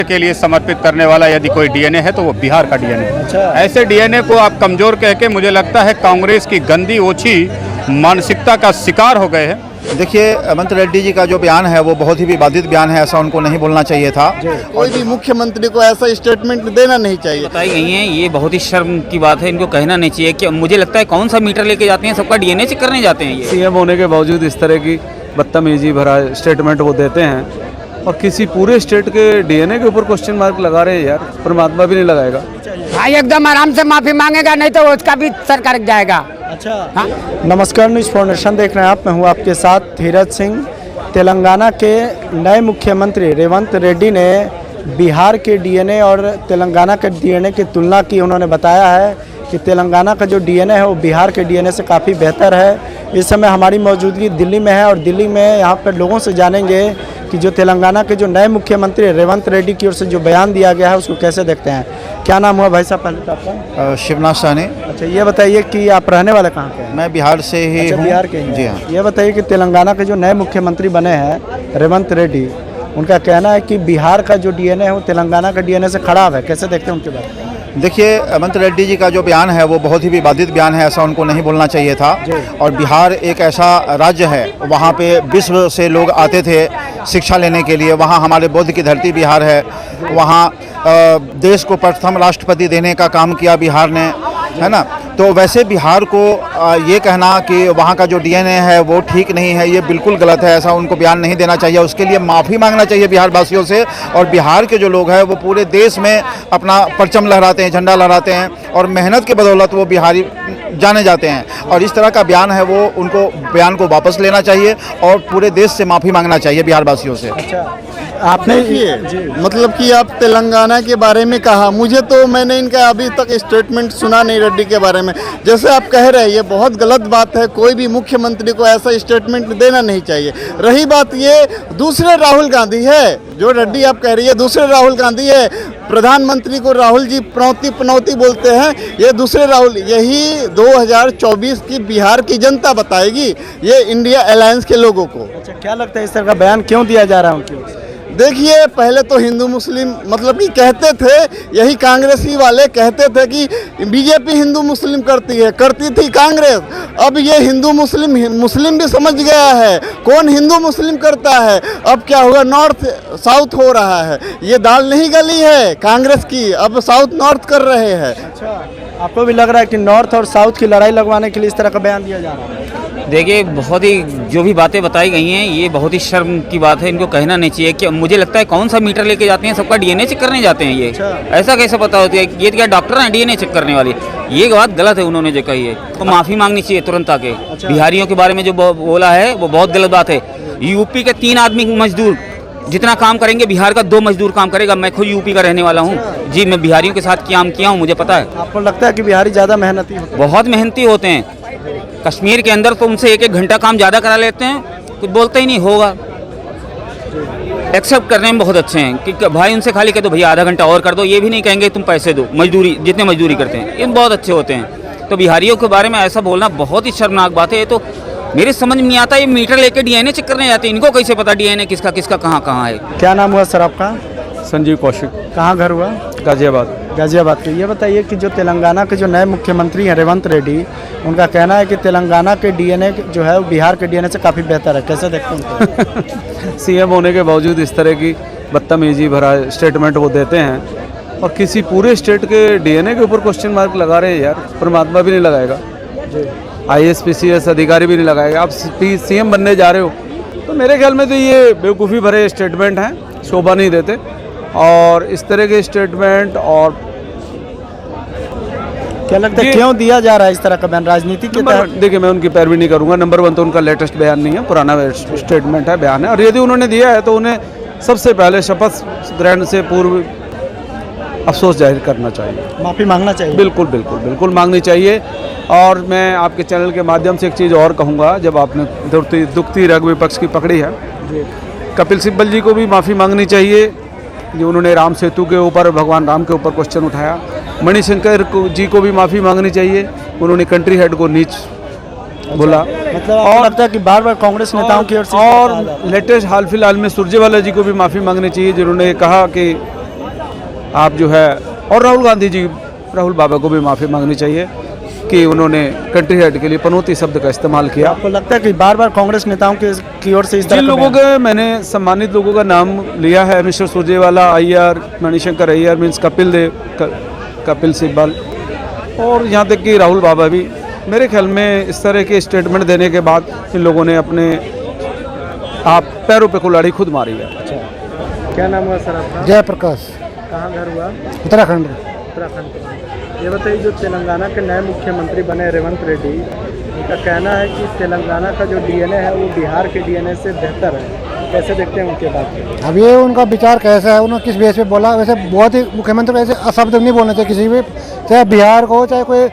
के लिए समर्पित करने वाला यदि कोई डीएनए है तो वो बिहार का डीएनए है। अच्छा। ऐसे डीएनए को आप कमज़ोर कह के मुझे लगता है कांग्रेस की गंदी ओछी मानसिकता का शिकार हो गए हैं। देखिए, हेमंत रेड्डी जी का जो बयान है वो बहुत ही विवादित बयान है, ऐसा उनको नहीं बोलना चाहिए था। कोई भी मुख्यमंत्री को ऐसा स्टेटमेंट देना नहीं चाहिए। बताई गई हैं, ये बहुत ही शर्म की बात है, इनको कहना नहीं चाहिए। कि मुझे लगता है कौन सा मीटर लेके जाते हैं, सबका डीएनए चेक करने जाते हैं। ये सीएम होने के बावजूद इस तरह की बदतमीजी भरा स्टेटमेंट वो देते हैं और किसी पूरे स्टेट के डीएनए के ऊपर क्वेश्चन मार्क लगा रहे हैं। यार, परमात्मा भी नहीं लगाएगा। भाई एकदम आराम से माफी मांगेगा, नहीं तो उसका भी सरकार जाएगा। अच्छा। हाँ? नमस्कार, न्यूज़ फाउंडेशन देख रहे हैं आप। मैं हूं आपके साथ धीरज सिंह। तेलंगाना के नए मुख्यमंत्री रेवंत रेड्डी ने बिहार के डीएनए और तेलंगाना के डीएनए की तुलना की। उन्होंने बताया है कि तेलंगाना का जो डीएनए है वो बिहार के डीएनए से काफ़ी बेहतर है। इस समय हमारी मौजूदगी दिल्ली में है और दिल्ली में यहाँ पर लोगों से जानेंगे कि जो तेलंगाना के जो नए मुख्यमंत्री रेवंत रेड्डी की ओर से जो बयान दिया गया है उसको कैसे देखते हैं। क्या नाम हुआ भाई साहब पहले तो आपका? शिवनाथ साहनी। अच्छा, ये बताइए कि आप रहने वाले कहाँ के हैं? मैं बिहार से ही अच्छा, हूँ। बिहार के ही जी हैं। हाँ। ये बताइए कि तेलंगाना के जो नए मुख्यमंत्री बने हैं रेवंत रेड्डी, उनका कहना है कि बिहार का जो डीएनए है वो तेलंगाना का डीएनए से खराब है। कैसे देखते हैं उनके बारे में? देखिए, हेमंत रेड्डी जी का जो बयान है वो बहुत ही विवादित बयान है, ऐसा उनको नहीं बोलना चाहिए था। और बिहार एक ऐसा राज्य है, वहाँ पे विश्व से लोग आते थे शिक्षा लेने के लिए। वहाँ हमारे बुद्ध की धरती बिहार है। वहाँ देश को प्रथम राष्ट्रपति देने का काम किया बिहार ने, है ना। तो वैसे बिहार को ये कहना कि वहाँ का जो डीएनए है वो ठीक नहीं है, ये बिल्कुल गलत है। ऐसा उनको बयान नहीं देना चाहिए। उसके लिए माफ़ी मांगना चाहिए बिहार वासियों से। और बिहार के जो लोग हैं वो पूरे देश में अपना परचम लहराते हैं, झंडा लहराते हैं और मेहनत के बदौलत वो बिहारी जाने जाते हैं। और इस तरह का बयान है वो उनको बयान को वापस लेना चाहिए और पूरे देश से माफ़ी मांगना चाहिए बिहार वासियों से। आपने मतलब कि आप तेलंगाना के बारे में कहा, मुझे तो मैंने इनका अभी तक स्टेटमेंट सुना नहीं रेड्डी के बारे में। जैसे आप कह रहे हैं ये बहुत गलत बात है, कोई भी मुख्यमंत्री को ऐसा स्टेटमेंट देना नहीं चाहिए। रही बात ये दूसरे राहुल गांधी है, जो रेड्डी आप कह रही है दूसरे राहुल गांधी है। प्रधानमंत्री को राहुल जी पनौती पनौती बोलते हैं, ये दूसरे राहुल। यही 2024 की बिहार की जनता बताएगी, ये इंडिया अलायंस के लोगों को। अच्छा, क्या लगता है इस तरह का बयान क्यों दिया जा रहा है उनकी ओर से? देखिए, पहले तो हिंदू मुस्लिम मतलब कि कहते थे, यही कांग्रेसी वाले कहते थे कि बीजेपी हिंदू मुस्लिम करती थी कांग्रेस। अब ये हिंदू मुस्लिम भी समझ गया है कौन हिंदू मुस्लिम करता है। अब क्या हुआ, नॉर्थ साउथ हो रहा है। ये दाल नहीं गली है कांग्रेस की, अब साउथ नॉर्थ कर रहे हैं। अच्छा, आपको भी लग रहा है कि नॉर्थ और साउथ की लड़ाई लगवाने के लिए इस तरह का बयान दिया जा रहा है? देखिए, बहुत ही जो भी बातें बताई गई हैं, ये बहुत ही शर्म की बात है, इनको कहना नहीं चाहिए। कि मुझे लगता है कौन सा मीटर लेके जाते हैं, सबका डीएनए चेक करने जाते हैं। ये ऐसा कैसे पता होता है? ये क्या डॉक्टर हैं डीएनए चेक करने वाले? ये बात गलत है उन्होंने जो कही है, तो माफ़ी मांगनी चाहिए तुरंत आके। बिहारियों के बारे में जो बोला है वो बहुत गलत बात है। यूपी के 3 आदमी मजदूर जितना काम करेंगे बिहार का 2 मजदूर काम करेगा। मैं खुद यूपी का रहने वाला हूँ जी, मैं बिहारियों के साथ काम किया हूँ, मुझे पता है। आपको लगता है कि बिहारी ज़्यादा मेहनती होते हैं? बहुत मेहनती होते हैं। कश्मीर के अंदर तो उनसे 1-1 घंटा काम ज़्यादा करा लेते हैं, कुछ बोलते ही नहीं होगा। एक्सेप्ट करने में बहुत अच्छे हैं कि भाई उनसे खाली कह दो भैया आधा घंटा और कर दो, ये भी नहीं कहेंगे तुम पैसे दो, मजदूरी जितने मजदूरी करते हैं ये बहुत अच्छे होते हैं। तो बिहारियों के बारे में ऐसा बोलना बहुत ही शर्मनाक बात है। ये तो मेरे समझ में नहीं आता, ये मीटर लेके डीएनए चेक करने जाते हैं, इनको कैसे पता डीएनए किसका किसका कहाँ कहाँ है। क्या नाम हुआ सर आपका? संजीव कौशिक। कहाँ घर हुआ? गाजियाबाद। गाजियाबाद के। ये बताइए कि जो तेलंगाना के जो नए मुख्यमंत्री हैं रेवंत रेड्डी, उनका कहना है कि तेलंगाना के डीएनए जो है वो बिहार के डीएनए से काफ़ी बेहतर है। कैसे देखते हैं? सीएम होने के बावजूद इस तरह की बदतमीजी भरा स्टेटमेंट वो देते हैं और किसी पूरे स्टेट के डीएनए के ऊपर क्वेश्चन मार्क लगा रहे हैं। यार, परमात्मा भी नहीं लगाएगा। IAS PCS अधिकारी भी नहीं लगाएगा। आप सीएम बनने जा रहे हो, तो मेरे ख्याल में तो ये बेवकूफ़ी भरे स्टेटमेंट हैं, शोभा नहीं देते। और इस तरह के स्टेटमेंट और क्या लगता है क्यों दिया जा रहा है इस तरह का बयान? राजनीति के तहत? देखिए, मैं उनकी पैरवी नहीं करूंगा। नंबर 1 तो उनका लेटेस्ट बयान नहीं है, पुराना स्टेटमेंट है, बयान है। और यदि उन्होंने दिया है तो उन्हें सबसे पहले शपथ ग्रहण से पूर्व अफसोस जाहिर करना चाहिए, माफ़ी मांगना चाहिए। बिल्कुल बिल्कुल बिल्कुल मांगनी चाहिए। और मैं आपके चैनल के माध्यम से एक चीज़ और कहूँगा, जब आपने दुखती रग विपक्ष की पकड़ी है, कपिल सिब्बल जी को भी माफ़ी मांगनी चाहिए जो उन्होंने राम सेतु के ऊपर, भगवान राम के ऊपर क्वेश्चन उठाया। मणिशंकर जी को भी माफ़ी मांगनी चाहिए, उन्होंने कंट्री हेड को नीच बोला। मतलब और लगता है कि बार बार कांग्रेस नेताओं की ओर से। और लेटेस्ट हाल फिलहाल में सुरजेवाला जी को भी माफ़ी मांगनी चाहिए, जिन्होंने कहा कि आप जो है, और राहुल गांधी जी, राहुल बाबा को भी माफ़ी मांगनी चाहिए कि उन्होंने कंट्री हेड के लिए पनौती शब्द का इस्तेमाल किया। आपको लगता है कि बार बार कांग्रेस नेताओं की ओर से इस तरह जिन का लोगों के मैंने सम्मानित लोगों का नाम लिया है, मिस्टर सुरजेवाला, अय्यर, मणिशंकर अय्यर, मीन्स कपिल देव, कपिल सिब्बल, और यहाँ तक कि राहुल बाबा भी, मेरे ख्याल में इस तरह के स्टेटमेंट देने के बाद इन लोगों ने अपने आप पैरों पे कुल्हाड़ी खुद मारी है। क्या नाम हुआ सर आपका? जयप्रकाश, कहाँ घर हुआ? उत्तराखंड। उत्तराखंड। ये बताइए, जो तेलंगाना के नए मुख्यमंत्री बने रेवंत रेड्डी, उनका कहना है कि तेलंगाना का जो डीएनए है वो बिहार के डीएनए से बेहतर है। कैसे देखते हैं उनके बात को? अब ये उनका विचार कैसा है, उन्होंने किस बेस पे बोला। वैसे बहुत ही मुख्यमंत्री ऐसे अशब्द नहीं बोलना चाहिए किसी भी, चाहे बिहार को हो, चाहे कोई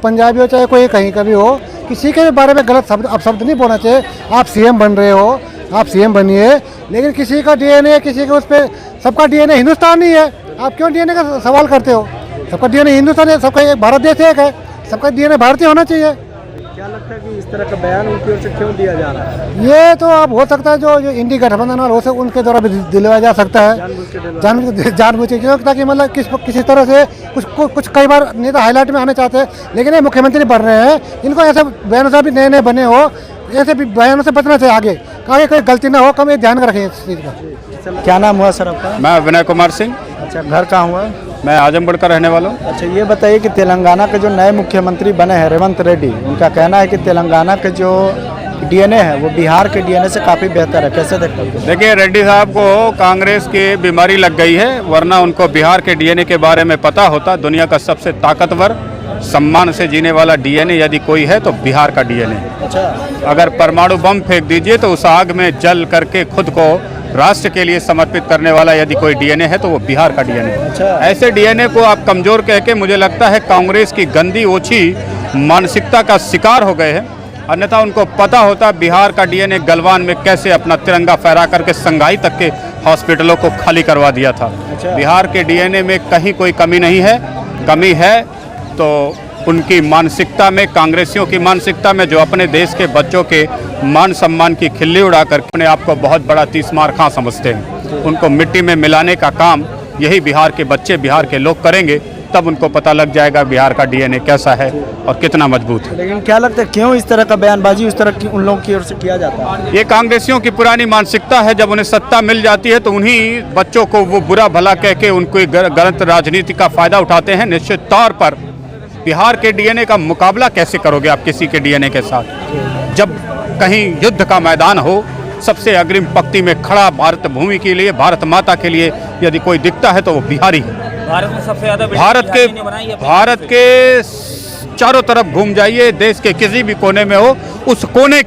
पंजाबी हो, चाहे कोई कहीं का भी हो, किसी के बारे में गलत शब्द अपशब्द नहीं बोलना चाहिए। आप सीएम बन रहे हो, आप सीएम बनिए, लेकिन किसी का डीएनए, किसी के उस पर, सबका डीएनए हिंदुस्तानी है, आप क्यों डीएनए का सवाल करते हो? सबका डीएनए हिंदुस्तानी है, सबका एक भारत देश एक है, सबका डीएनए भारतीय होना चाहिए। क्या लगता है कि इस तरह का बयान उनकी ओर से क्यों दिया जा रहा है? ये तो अब हो सकता है जो इंडी गठबंधन हो सकता, उनके द्वारा भी दिलवाया जा सकता है, जानबूझ के, ताकि मतलब किसी तरह से कुछ कई बार नेता हाईलाइट में आने चाहते हैं, लेकिन ये मुख्यमंत्री बन रहे हैं, इनको ऐसे बयानों से भी नए नए बने हो, ऐसे भी बयानों से बचना चाहिए। आगे कोई गलती ना हो, कम ये ध्यान रखें इस चीज़ का। क्या नाम हुआ सर आपका? मैं विनय कुमार सिंह। अच्छा, घर कहाँ हुआ? मैं आजमगढ़ का रहने वाला हूँ। अच्छा, ये बताइए कि तेलंगाना के जो नए मुख्यमंत्री बने हैं रेवंत रेड्डी, उनका कहना है कि तेलंगाना के जो डीएनए है वो बिहार के डीएनए से काफ़ी बेहतर है। कैसे देखते हैं? देखिए, रेड्डी साहब को कांग्रेस की बीमारी लग गई है, वरना उनको बिहार के डीएनए के बारे में पता होता। दुनिया का सबसे ताकतवर, सम्मान से जीने वाला डीएनए यदि कोई है तो बिहार का डीएनए। अच्छा, अगर परमाणु बम फेंक दीजिए तो उस आग में जल करके खुद को राष्ट्र के लिए समर्पित करने वाला यदि कोई डीएनए है तो वो बिहार का डीएनए। अच्छा। ऐसे डीएनए को आप कमजोर कह के, मुझे लगता है कांग्रेस की गंदी ओछी मानसिकता का शिकार हो गए हैं। अन्यथा उनको पता होता बिहार का डीएनए गलवान में कैसे अपना तिरंगा फहरा करके संघाई तक के हॉस्पिटलों को खाली करवा दिया था। अच्छा। बिहार के डीएनए में कहीं कोई कमी नहीं है। कमी है तो उनकी मानसिकता में, कांग्रेसियों की मानसिकता में, जो अपने देश के बच्चों के मान सम्मान की खिल्ली उड़ाकर अपने आप को बहुत बड़ा तीसमार खां समझते हैं। उनको मिट्टी में मिलाने का काम यही बिहार के बच्चे, बिहार के लोग करेंगे, तब उनको पता लग जाएगा बिहार का डीएनए कैसा है और कितना मजबूत है। लेकिन क्या लगता है क्यों इस तरह का बयानबाजी उस तरह की उन लोगों की ओर से किया जाता है? ये कांग्रेसियों की पुरानी मानसिकता है। जब उन्हें सत्ता मिल जाती है तो उन्हीं बच्चों को वो बुरा भला कह के उनको गलत राजनीति का फायदा उठाते हैं। निश्चित तौर पर बिहार के डीएनए का मुकाबला कैसे करोगे आप किसी के डीएनए के साथ? जब कहीं युद्ध का मैदान हो, सबसे अग्रिम पंक्ति में खड़ा भारत भूमि के लिए, भारत माता के लिए यदि कोई दिखता है तो वो बिहारी है। भारत में सबसे ज्यादा भारत के चारों तरफ घूम जाइए, देश के किसी भी कोने में हो, उस कोने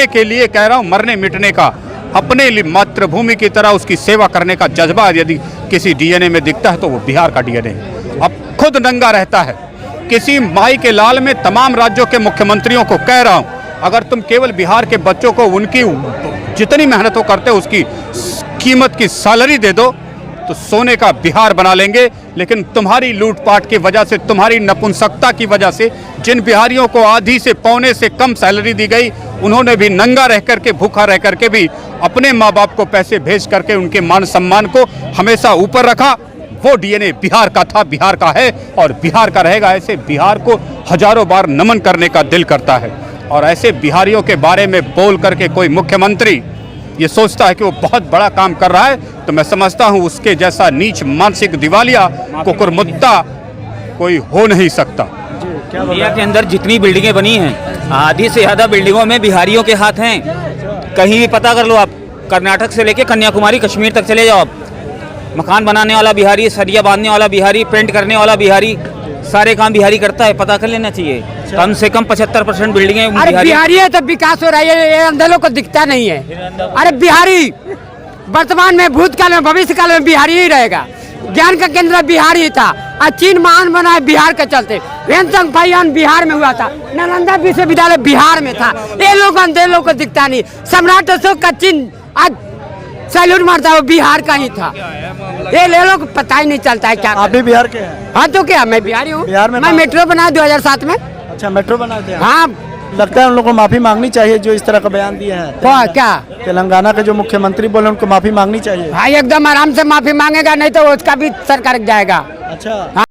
के लिए कह रहा हूँ, मरने मिटने का, अपने लिए मातृभूमि की तरह उसकी सेवा करने का जज्बा यदि किसी डीएनए में दिखता है तो वो बिहार का डीएनए है। अब खुद नंगा रहता है किसी माई के लाल में। तमाम राज्यों के मुख्यमंत्रियों को कह रहा हूँ, अगर तुम केवल बिहार के बच्चों को उनकी जितनी मेहनत वो करते हो उसकी कीमत की सैलरी दे दो तो सोने का बिहार बना लेंगे। लेकिन तुम्हारी लूटपाट की वजह से, तुम्हारी नपुंसकता की वजह से, जिन बिहारियों को आधी से पौने से कम सैलरी दी गई, उन्होंने भी नंगा रह करके, भूखा रह करके भी अपने माँ बाप को पैसे भेज करके उनके मान सम्मान को हमेशा ऊपर रखा। वो डीएनए बिहार का था, बिहार का है और बिहार का रहेगा। ऐसे बिहार को हजारों बार नमन करने का दिल करता है। और ऐसे बिहारियों के बारे में बोल करके कोई मुख्यमंत्री ये सोचता है कि वो बहुत बड़ा काम कर रहा है, तो मैं समझता हूँ उसके जैसा नीच, मानसिक दिवालिया, कुकुरमुत्ता कोई हो नहीं सकता। इंडिया के अंदर जितनी बिल्डिंगें बनी हैं, आधी से ज़्यादा बिल्डिंगों में बिहारियों के हाथ हैं। कहीं भी पता कर लो आप, कर्नाटक से लेके कन्याकुमारी, कश्मीर तक चले जाओ आप, मकान बनाने वाला बिहारी, सरिया बांधने वाला बिहारी, पेंट करने वाला बिहारी, सारे काम बिहारी करता है। पता कर लेना चाहिए। कम से कम 75% बिल्डिंगें अरे बिहारी है तो विकास हो रहा है, ये अंधेरों को दिखता नहीं है। अरे बिहारी वर्तमान में, भूतकाल में, भविष्य काल में बिहारी ही रहेगा। ज्ञान का केंद्र बिहार ही था और चीन महान बना है बिहार के चलते। वेनसंग फाइयान बिहार में हुआ था, नालंदा विश्वविद्यालय बिहार में था। ये लोग अंधेरों को दिखता नहीं। सम्राट अशोक का चिन्ह आज सैल्यूट मारता है, वो बिहार का ही था। ये ले लोग पता ही नहीं चलता है क्या। आप भी बिहार के हैं? हाँ तो क्या, मैं बिहारी हूँ। बिहार में मैं मेट्रो बनाया 2007 में। अच्छा, मेट्रो बना दिया? हाँ, लगता है उन लोगों को माफी मांगनी चाहिए जो इस तरह का बयान दिए हैं? क्या तेलंगाना के जो मुख्यमंत्री बोले उनको माफी मांगनी चाहिए। भाई एकदम आराम से माफी मांगेगा, नहीं तो उसका भी सर कर जाएगा। अच्छा।